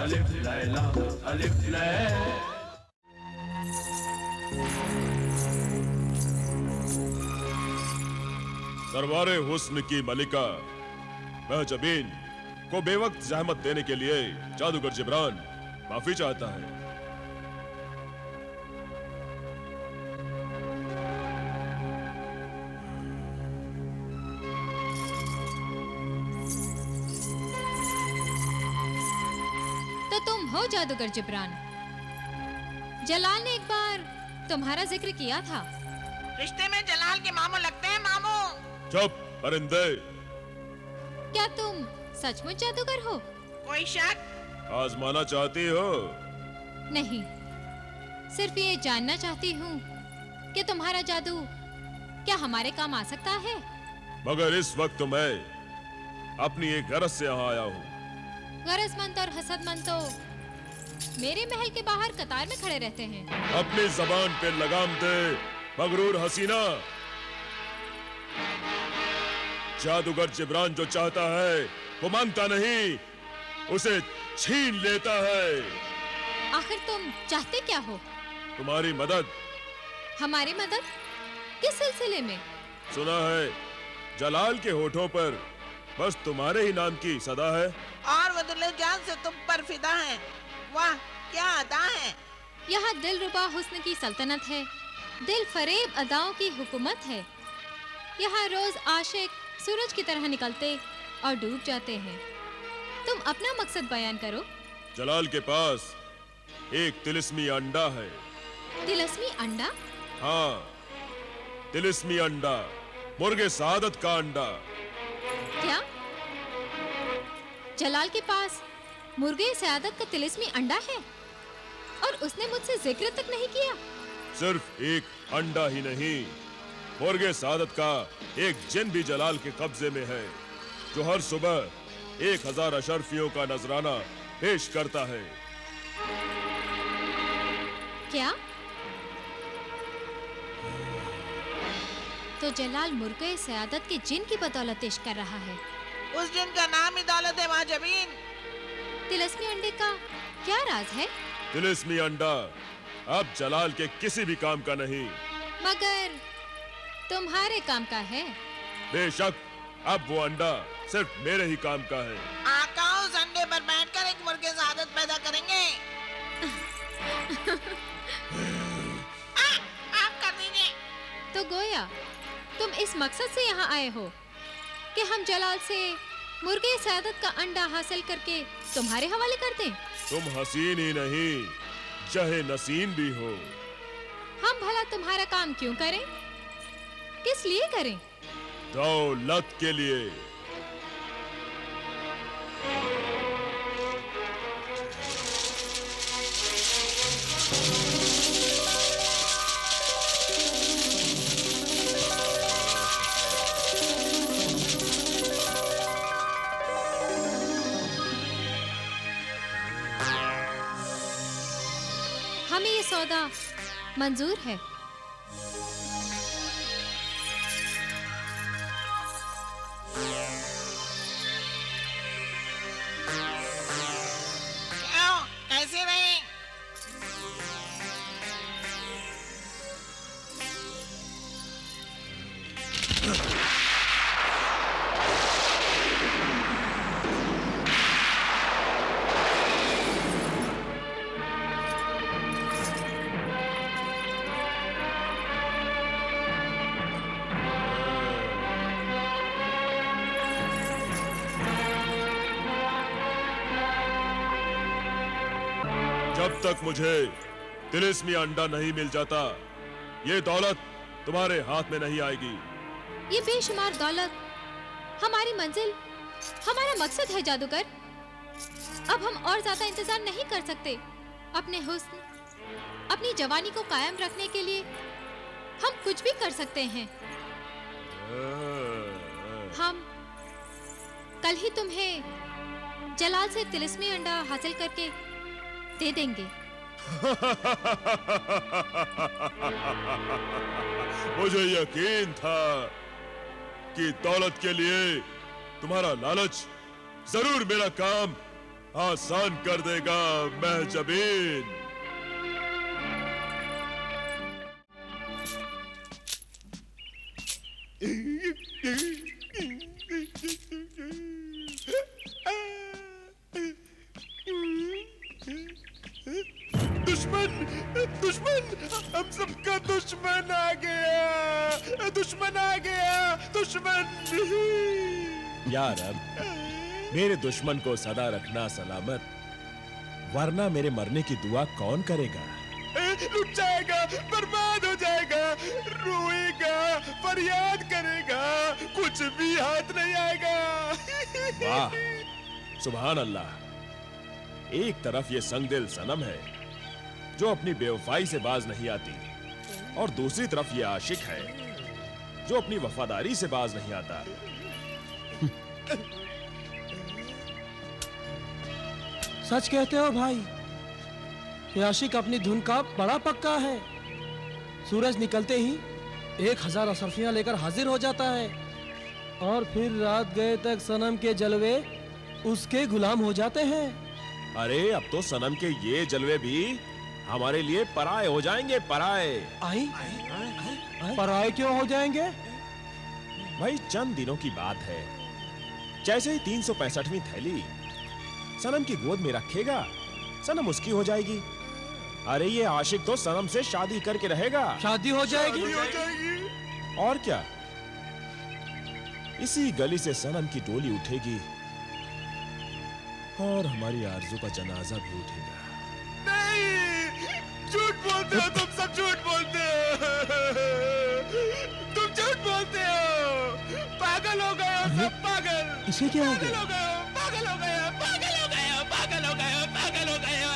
अलिफ लैला अलिफ लैला। दरबारे हुस्न की मलिका महजबीन को बेवक्त जहमत देने के लिए जादूगर जिब्रान माफी चाहता है। तो तुम हो जादूगर जिब्रान। जलाल ने एक बार तुम्हारा जिक्र किया था। रिश्ते में जलाल के मामू लगते हैं मामू। चुप परिंदे। क्या तुम सचमुच जादूगर हो? कोई शक? आजमाना चाहती हो? नहीं, सिर्फ ये जानना चाहती हूँ कि तुम्हारा जादू क्या हमारे काम आ सकता है। मगर इस वक्त मैं अपनी एक गरज से यहाँ आया हूँ। गरजमंद और हसदमंद तो मेरे महल के बाहर कतार में खड़े रहते हैं। अपनी जबान पे लगाम दे मगरूर हसीना। जादूगर जिब्रान जो चाहता है वो मांगता नहीं, उसे छीन लेता है। आखिर तुम चाहते क्या हो? तुम्हारी मदद। हमारी मदद? किस सिलसिले में? सुना है जलाल के होठों पर बस तुम्हारे ही नाम की सदा है। और वो दिल जान से तुम पर फिदा है। वाह क्या अदा है। यहाँ दिलरुबा हुस्न की सल्तनत है, दिल फरेब अदाओं की हुकूमत है। यहाँ रोज आशिक सूरज की तरह निकलते और डूब जाते हैं। तुम अपना मकसद बयान करो। जलाल के पास एक तिलिस्मी अंडा है। तिलिस्मी अंडा? हाँ, तिलिस्मी अंडा, मुर्गे सादत का अंडा। क्या? जलाल के पास मुर्गे सयादत का तिलिस्मी अंडा है और उसने मुझसे जिक्र तक नहीं किया? सिर्फ एक अंडा ही नहीं, मुर्गे सादत का एक जिन भी जलाल के कब्जे में है, जो हर सुबह 1000 अशरफियों का नजराना पेश करता है। क्या? तो जलाल मुर्गे सयादत के जिन की बदौलत इश्क कर रहा है। उस जिन का नाम ही दौलत है महजबीन। तिलिस्मी अंडे का क्या राज है? तिलिस्मी अंडा अब जलाल के किसी भी काम का नहीं, मगर तुम्हारे काम का है। बेशक अब वो अंडा सिर्फ मेरे ही काम का है। आका उस अंडे पर बैठकर एक मुर्गे सादत पैदा करेंगे। आप कर दीजिए। तो गोया तुम इस मकसद से यहाँ आए हो कि हम जलाल से मुर्गे सयादत का अंडा हासिल करके तुम्हारे हवाले कर दें। तुम हसीन ही नहीं, जहे नसीन भी हो। हम भला तुम्हारा काम क्यों करें? किस लिए करें? दौलत के लिए। हमें ये सौदा मंजूर है। क्यों? कैसे नहीं? जब तक मुझे तिलिस्मी अंडा नहीं मिल जाता, ये दौलत तुम्हारे हाथ में नहीं आएगी। ये बेशुमार दौलत हमारी मंजिल, हमारा मकसद है जादूगर। अब हम और ज्यादा इंतजार नहीं कर सकते। अपने हुस्न, अपनी जवानी को कायम रखने के लिए हम कुछ भी कर सकते हैं। हम कल ही तुम्हें जलाल से तिलिस्मी अंडा हासिल करके दे देंगे। मुझे यकीन था कि दौलत के लिए तुम्हारा लालच जरूर मेरा काम आसान कर देगा महजबीन। दुश्मन दुश्मन हम सबका दुश्मन आ गया, दुश्मन आ गया, दुश्मन। यार अब मेरे दुश्मन को सदा रखना सलामत, वरना मेरे मरने की दुआ कौन करेगा? लुट जाएगा, बर्बाद हो जाएगा, रोएगा, फरियाद करेगा, कुछ भी हाथ नहीं आएगा। वाह, सुभान अल्लाह। एक तरफ ये संगदिल सनम है जो अपनी बेवफाई से बाज नहीं आती, और दूसरी तरफ ये आशिक है जो अपनी वफादारी से बाज नहीं आता। सच कहते हो भाई, ये आशिक अपनी धुन का बड़ा पक्का है। सूरज निकलते ही 1000 अशरफियां लेकर हाजिर हो जाता है, और फिर रात गए तक सनम के जलवे उसके गुलाम हो जाते हैं। अरे अब तो सनम के ये जलवे भी हमारे लिए पराए हो जाएंगे, पराए। पराए क्यों हो जाएंगे? भाई चंद दिनों की बात है, जैसे ही 365वीं थैली सनम की गोद में रखेगा, सनम उसकी हो जाएगी। अरे ये आशिक तो सनम से शादी करके रहेगा। शादी हो जाएगी? और क्या, इसी गली से सनम की डोली उठेगी और हमारी आरज़ू का जनाजा भी उठेगा। नहीं, झूठ बोलते हो तुम सब, झूठ बोलते हो, तुम झूठ बोलते हो। पागल हो गए हो सब, पागल। इसे क्या हो गया? पागल हो गए हो, पागल हो गए हो, पागल हो गए हो, पागल हो गए हो।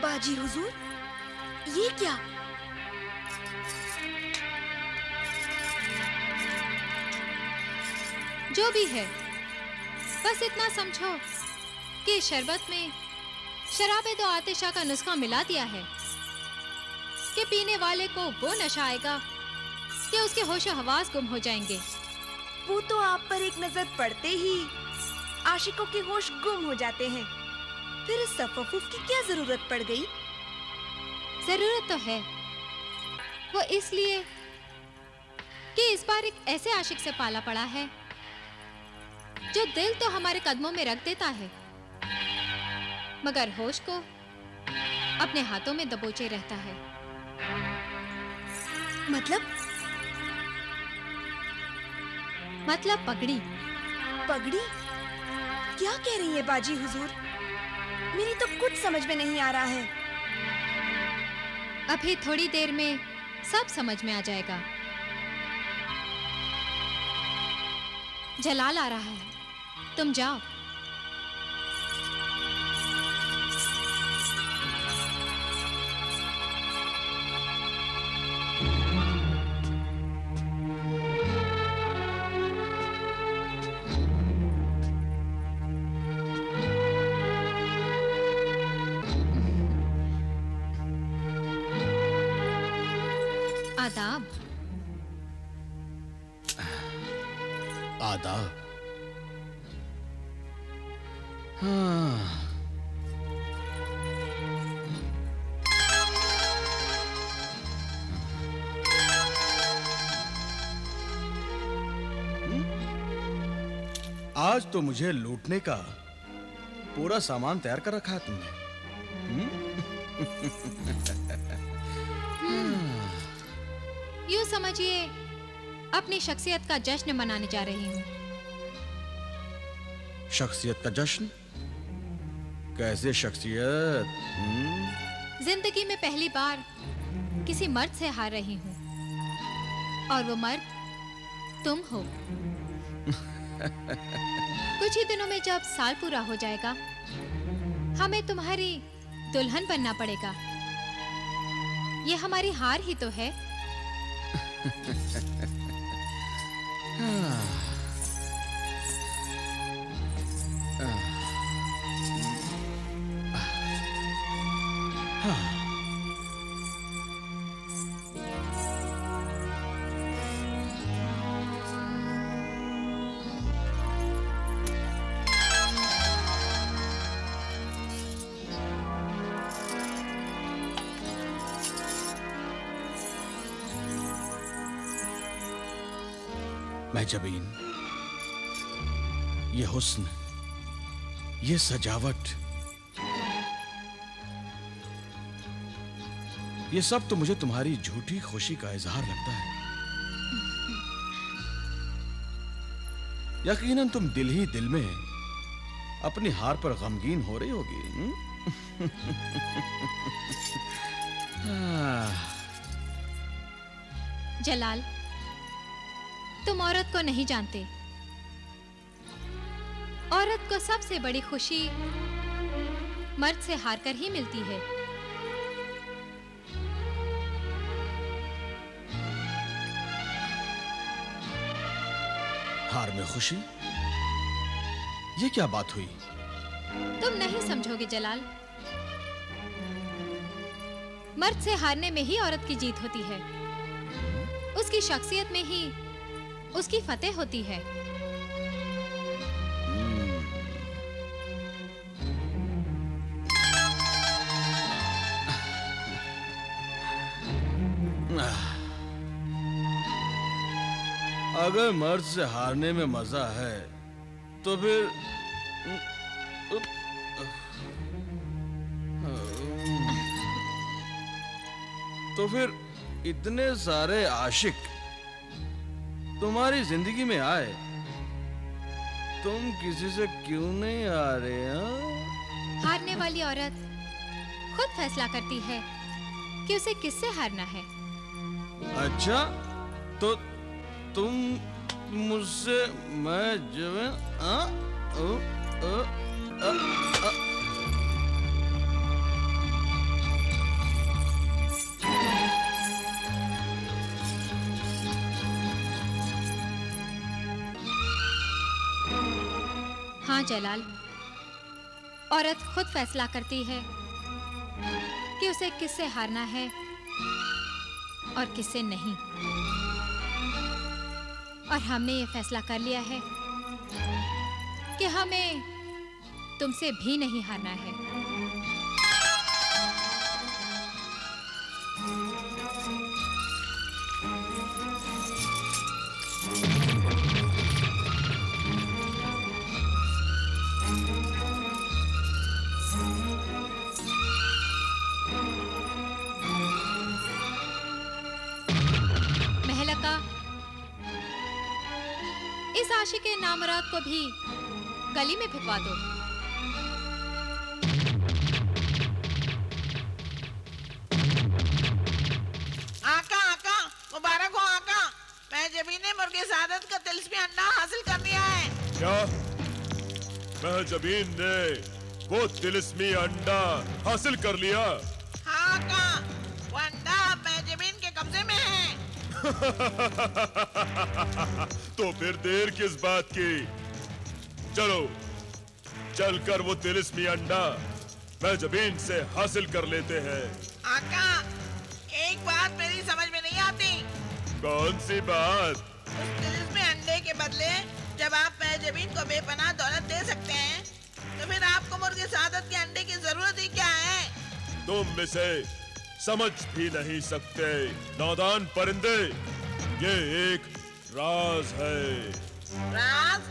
बाजी हुजूर, ये क्या? जो भी है, बस इतना समझो कि इस शरबत में शराबे दो आतिशा का नुस्खा मिला दिया है कि पीने वाले को वो नशा आएगा कि उसके होशो हवास गुम हो जाएंगे। वो तो आप पर एक नजर पड़ते ही आशिकों के होश गुम हो जाते हैं। फिर इस तफफ्फुफ की क्या जरूरत पड़ गई? जरूरत तो है, वो इसलिए कि इस बार एक ऐसे आशिक से पाला पड़ा है जो दिल तो हमारे कदमों में रख देता है, मगर होश को अपने हाथों में दबोचे रहता है। मतलब पगड़ी। पगड़ी? क्या कह रही है बाजी हुजूर? मेरी तो कुछ समझ में नहीं आ रहा है। अभी थोड़ी देर में सब समझ में आ जाएगा। जलाल आ रहा है, तुम जाओ। आदाब। आदाब। हाँ। आज तो मुझे लूटने का पूरा सामान तैयार कर रखा है तुमने। यूं समझिए अपनी शख्सियत का जश्न मनाने जा रही हूँ। शख्सियत का जश्न? कैसे शख्सियत? जिंदगी में पहली बार किसी मर्द से हार रही हूँ, और वो मर्द तुम हो। कुछ ही दिनों में जब साल पूरा हो जाएगा, हमें तुम्हारी दुल्हन बनना पड़ेगा। ये हमारी हार ही तो है। महजबीन, ये हुस्न, ये सजावट, ये सब तो मुझे तुम्हारी झूठी खुशी का इजहार लगता है। यकीनन तुम दिल ही दिल में अपनी हार पर गमगीन हो रही होगी। जलाल, तुम औरत को नहीं जानते। औरत को सबसे बड़ी खुशी मर्द से हार कर ही मिलती है। हार में खुशी? ये क्या बात हुई? तुम नहीं समझोगे जलाल। मर्द से हारने में ही औरत की जीत होती है। उसकी शख्सियत में ही उसकी फतेह होती है। अगर मर्द से हारने में मजा है तो फिर इतने सारे आशिक तुम्हारी जिंदगी में आए, तुम किसी से क्यों नहीं आ रहे? हारने वाली औरत खुद फैसला करती है कि उसे किससे हारना है। अच्छा, तो तुम मुझसे मैं हाँ जलाल, औरत खुद फैसला करती है कि उसे किससे हारना है और किससे नहीं। और हमने ये फैसला कर लिया है कि हमें तुमसे भी नहीं हारना है। महलका, इस आशिक के नामुराद को भी गली में भिजवा दो। आका आका, मुबारक हो आका। महजबीन ने मुर्गे सादत का तिलिस्मी अंडा हासिल कर लिया है। क्या? महजबीन ने वो तिलिस्मी अंडा हासिल कर लिया? हाँ आका, वो अंडा महजबीन के कब्जे में है। तो फिर देर किस बात की? चलो चलकर वो तिलिस्मी अंडा महजबीन से हासिल कर लेते हैं। आका, एक बात मेरी समझ में नहीं आती। कौन सी बात? उस तिलिस्मी अंडे के बदले जब आप महजबीन को बेपनाह दौलत दे सकते हैं, तो फिर आपको मुर्गे सादत के अंडे की जरूरत ही क्या है? तुम इसे समझ भी नहीं सकते नादान परिंदे। ये एक राज है। राज?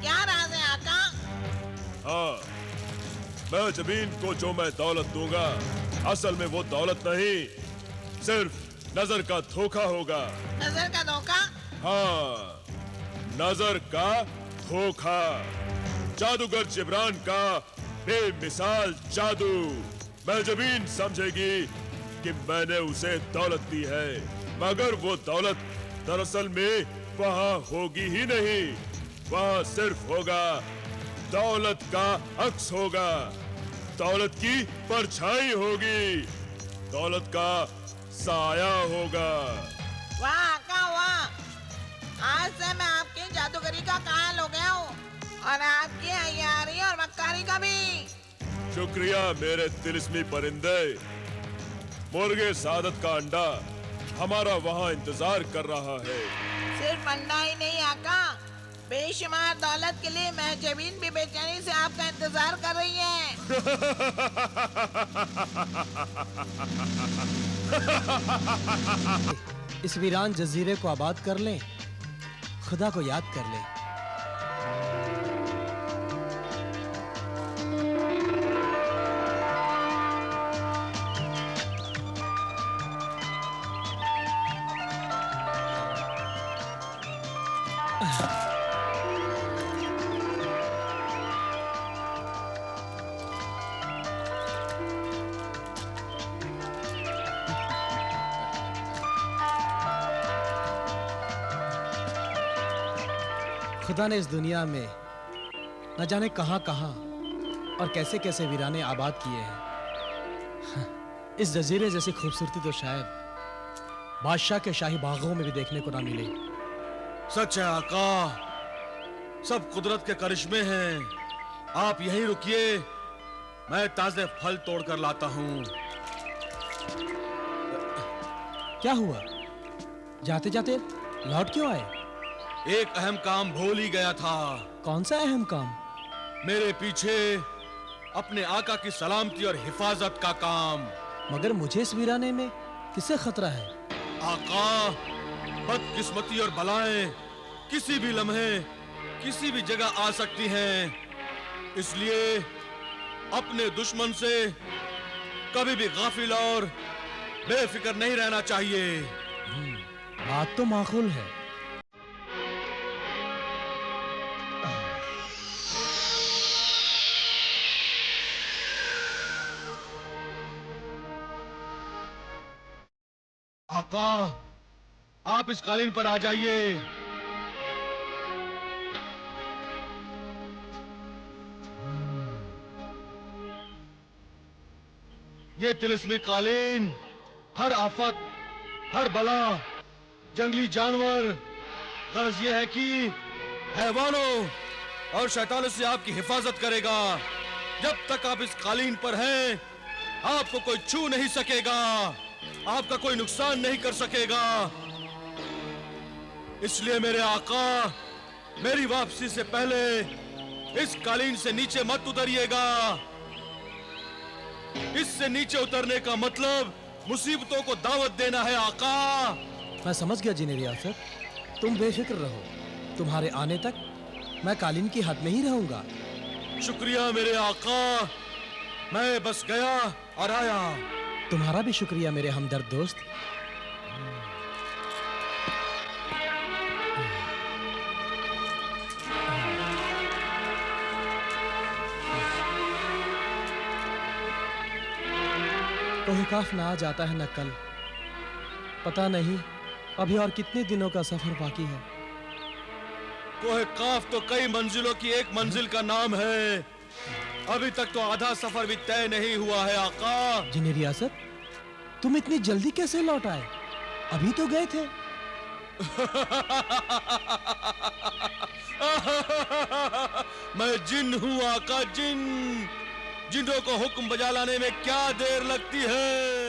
क्या राज है आका? हाँ, महजबीन को जो मैं दौलत दूंगा, असल में वो दौलत नहीं, सिर्फ नजर का धोखा होगा। नजर का धोखा? हाँ, नजर का धोखा। जादूगर जिब्रान का बेमिसाल जादू। महजबीन समझेगी कि मैंने उसे दौलत दी है, मगर वो दौलत दरअसल में वहाँ होगी ही नहीं। वहाँ सिर्फ होगा दौलत का अक्स होगा, दौलत की परछाई होगी, दौलत का साया होगा। वाह आका वाह, आज से मैं आपके जादूगरी का कायल हो गया हूँ और आपकी अय्यारी और मक्कारी का भी। शुक्रिया मेरे तिलिस्मी परिंदे। मुर्गे सादत का अंडा हमारा वहाँ इंतजार कर रहा है। सिर्फ अंडा ही नहीं आका, बेशुमार दौलत के लिए मैं जमीन भी बेचैनी से आपका इंतजार कर रही है। इस वीरान जजीरे को आबाद कर लें, खुदा को याद कर लें। खुदा ने इस दुनिया में न जाने कहां और कैसे कैसे वीराने आबाद किए हैं। इस जजीरे जैसी खूबसूरती तो शायद बादशाह के शाही बागों में भी देखने को ना मिले। सच है आका, सब कुदरत के करिश्मे हैं। आप यहीं रुकिए, मैं ताजे फल तोड़ कर लाता हूँ। क्या हुआ? जाते जाते लौट क्यों आए? एक अहम काम भूल ही गया था। कौन सा अहम काम? मेरे पीछे अपने आका की सलामती और हिफाजत का काम। मगर मुझे इस वीराने में किससे खतरा है? आका, बदकिस्मती और बलाएं किसी भी लम्हे किसी भी जगह आ सकती हैं। इसलिए अपने दुश्मन से कभी भी गाफिल और बेफिक्र नहीं रहना चाहिए। बात तो माकूल है। आका, आप इस कालीन पर आ जाइए। ये तिलिस्मी कालीन हर आफत, हर बला, जंगली जानवर, गर्ज ये है कि हैवानों और शैतानों से आपकी हिफाजत करेगा। जब तक आप इस कालीन पर हैं, आपको कोई छू नहीं सकेगा, आपका कोई नुकसान नहीं कर सकेगा। इसलिए मेरे आका, मेरी वापसी से पहले इस कालीन से नीचे मत उतरिएगा। इससे नीचे उतरने का मतलब मुसीबतों को दावत देना है आका। मैं समझ गया जिन्हें रियासत, तुम बेफिक्र रहो। तुम्हारे आने तक मैं कालीन की हद में ही रहूंगा। शुक्रिया मेरे आका, मैं बस गया और आया। तुम्हारा भी शुक्रिया मेरे हमदर्द दोस्त। कोई काफ ना आ जाता है न कल। पता नहीं अभी और कितने दिनों का सफर बाकी है। कोहे काफ तो कई मंजिलों की एक मंजिल का नाम है। अभी तक तो आधा सफर भी तय नहीं हुआ है आका। जिन्हें रियासत, तुम इतनी जल्दी कैसे लौट आए? अभी तो गए थे। मैं जिन हूँ आका, जिन। जिन्हों को हुक्म बजा लाने में क्या देर लगती है।